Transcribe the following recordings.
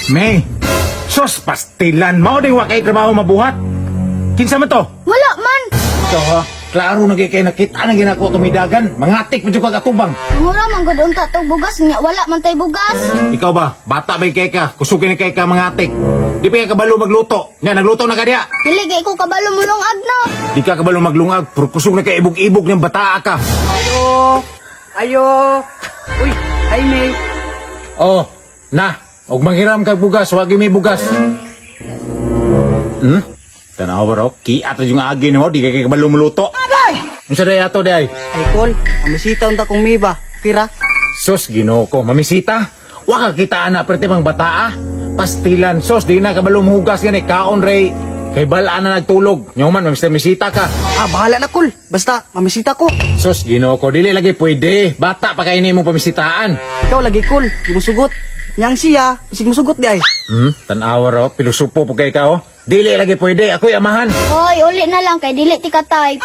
May, sos pastilan mo ding wa kay trabaho mabuhat. Kinsa man to? Wala man. Ikaw ha, klaro na kay nakita na ginako tumidagan. Mangatik mo ka atubang. Mura man gud unta tong bugas niya, wala man tay bugas. Ikaw ba, bata ba kay ka? Kusugin kay ka mangatik. Di pa ka kabalo magluto. Nga, nagluto na ka diya. Dili gay ko kabalo mulong agno. Di ka kabalo maglungag, pero kusog na kay ibog-ibog ng bata ka. Ayo. Uy, hi May. Oh, na, og manghiram kag bugas, wag may bugas. Tanaw ba raw, kiat na yung agi mo, di kay kabalo maluto. Unsa day ato day? Ay Col, amisita unta kong May ba? Pira. Sos, Ginoo ko, mamisita. Wa ka kitaan na perti mang bataa. Pastilan, sos, di na kabalo hugas gani kaon ray. Kay balaan na nagtulog. Nyoman, mamisita ka. Bahala na Col. Basta, mamisita ko. Sos, Ginoo ko, dili lagi pwede. Bata pa kainin mo pamisitaan. Ikaw lagi Col, musugot. Yang siya, isig musugot di ay. Tanawa raw, pilusupo po kay ka, oh. Dili lagi pwede, ako'y amahan. Hoy, uli na lang kay dili ti ka type.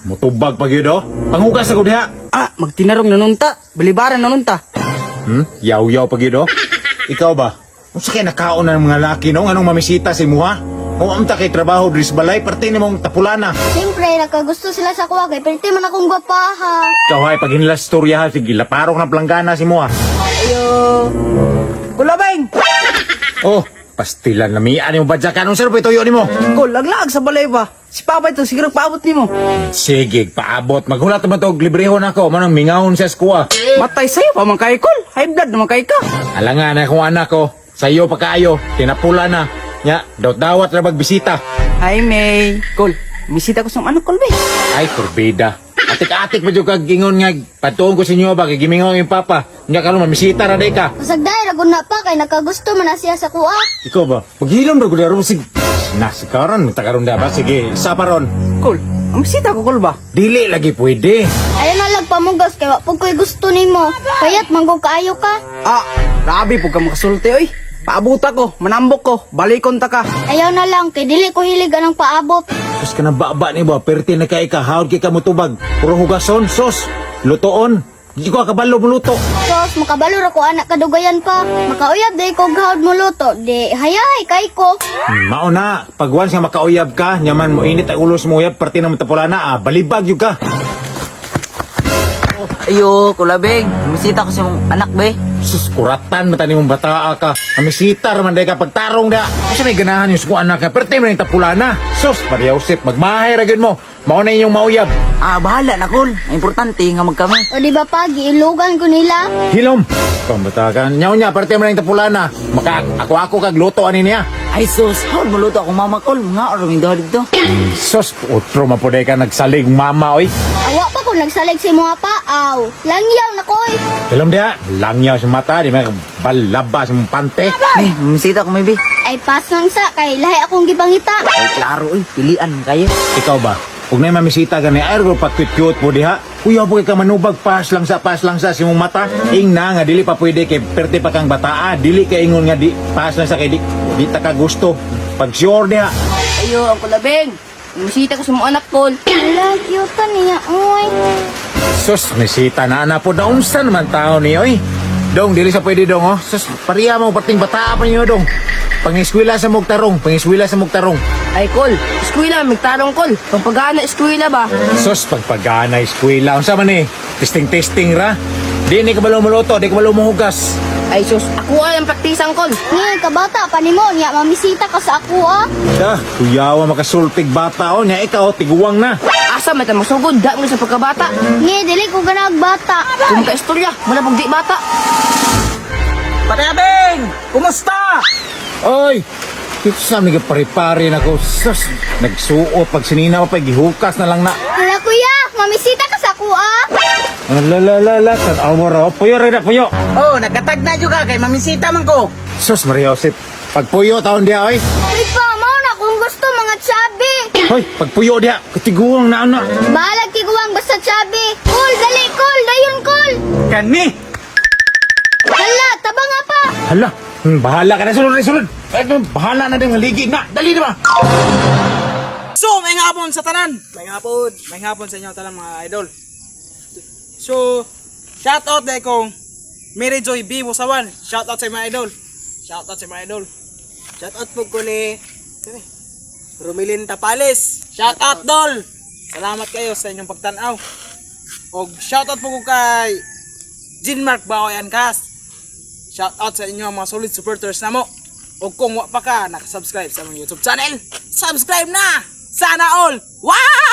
Mutubag pag yun, oh. Panghugas ako diha. Magtinarong nanunta. Balibaran nanunta. Yaw-yaw pag yun, oh. Ikaw ba? Kung sa nakaon na ng mga laki, no? Anong mamisita si Muha? Kung amta kay trabaho, dris balay, parte ni mong tapulana. Siyempre, nakagusto sila sa kuha kay perti man akong gwapaha. Ikaw ay, pag hinlas storya, sige, laparok ng planggana si Muha. Ayo. Kulabeng! Oh, pastilan na miyan yung badya ka. Anong sarap ito yun mo? Col, laglag sa balay ba? Si Papa ito, siguro paabot ni mo. Sige, paabot. Maghulat naman to, librehon ako. Manang mingahon siya sa kuha. Matay sa'yo pa man kay Col. High blood naman kay ka. Alangan na kung anak ko. Sa'yo pa kaayo. Tinapula na. Nya, dawat na magbisita. Hi May. Col, bisita ko sa anak Col be. Ay, kurbida. Atik-atik pa dyan kag gingon nga. Patuon ko sa inyo ba, kay gimingaw yung papa. Nga ka mamisita na day ka. Masagday ragon na pa kay nakagusto man na siya sa kuha. Ikaw ba? Paghilom na gularo sig. Nasikaron, tagaron na ba? Sige, isa pa ron. Col, ang bisita ko Col ba? Dili lagi pwede. Ayaw na lang pamugas kay wa pug ko'y gusto nimo. Kayat manggog kaayo ka. Grabe po ka makasulti oy. Paabuta ko, manambok ko, balikon ta ka. Ayaw na lang kay dili ko hilig anang paabot. Tapos ka na baba ni ba? Perti na kay ka, hawad kay ka mutubag. Puro hugason, sos, lutoon. Di ko kabalo muluto. Sos, makabalo ra ko anak kadugayan pa. Makauyab day ko gahod mo luto. Di hayay kay ko. Mao na, pag once nga makauyab ka, nyaman mo init ang ulos mo uyab, perti na matapulana, balibag yung ka. Ayo, kulabeng. Bisita ko sa mong anak be. Sus, kuratan matani mong bataa ka. Amisita raman day ka pagtarong da. Kasi may ganahan yung suko anak ka, perti mo yung tapulana. Sus, pariyausip, magmahay ragin mo. Mao na inyong mauyab. Bahala na Col. Ang importante nga magkami. O di ba pa giilugan ko nila. Hilom. Pambata ka. Nyaw niya, perti mo na yung tapulana. Ako kag luto ani niya. Ay sus, hawal maluto akong mama Col. Nga oraming dahil dito. Sus, utro mapuday ka nagsalig mama, oy. Awa pa ko nagsalig si mga paaw. Langyaw na koy. Hilom dia, langyaw sa mata, di may balaba sa mong pante. May, bisita ko may be. Ay pas nang sa kay lahi akong gibangita. Ay klaro oy, pilian kayo. Ikaw ba? Kung na mamisita ka ni Ergo, pat-cute po diha. Kuya po ka manubag, pas lang sa simong mata. Ing na nga, dili pa pwede kay perte pa kang bataa. Dili ka ingon nga, di, pas lang sa kay di ta ka gusto. Pag sure diha. Ayo, ang kulabeng. Bisita ko sa mga anak Col. Ala, cute niya. Uy. Sus, misita na po na unsa naman tao niyo, oy. Dong, dili sa pwede dong, oh. Sus, pariya mo, pating bataa pa niyo, dong. Pangiskwila sa mugtarong. Ay Col, eskwela, magtarong Col. Pagpagana eskwela ba? Sus, pagpagana, eskwela. Unsa man eh? Testing ra. Di ni kabalo muluto, di kabalo hugas. Ay sus, ako ay ang praktisang Col. Ni kabata pa nimo niya mamisita ka sa ako ah. Kuyawa makasultig bata o niya ikaw, tiguwang na. Asa may tamang sugod, da mo sa pagkabata. Ni dili ko ganag bata. Kung ka istorya, wala pag di bata. Patayabing! Kumusta? Oy! Ito sa mga pare-pare na ko. Sus, nagsuot. Pag sinina pa, gihukas na lang na. Ala kuya, mamisita ka sa ako ah. Alalala, tanaw mo raw. Puyo rin na, puyo. Oh, nagkatag na juga kay mamisita man ko. Sus, Maria Josep. Pag puyo, taon diya, oy. Ay pa, mao na kung gusto mga tsabi. Hoy, pag puyo diya, katiguwang na ana. Balag tiguang basta tsabi. Cool, dali, cool, dayon cool. Kani? Hala, taba nga pa. Hala, bahala ka na. Sunod. Bahala na din, haligi na. Dali na ba? So, may hapon sa tanan. May hapon sa inyo tanan mga idol. So, shout out dahil kong Mary Joy B. Musawan. Shout out sa mga idol. Shoutout sa mga idol. Shoutout po ko ni Romilin Tapales. Shoutout dol. Salamat kayo sa inyong pagtanaw. Og shoutout po ko kay Jinmark Baoyan Cast. Shoutout sa inyo mga solid supporters namo. Og kung wa pa ka nakasubscribe sa among YouTube channel, subscribe na. Sana all. Wow!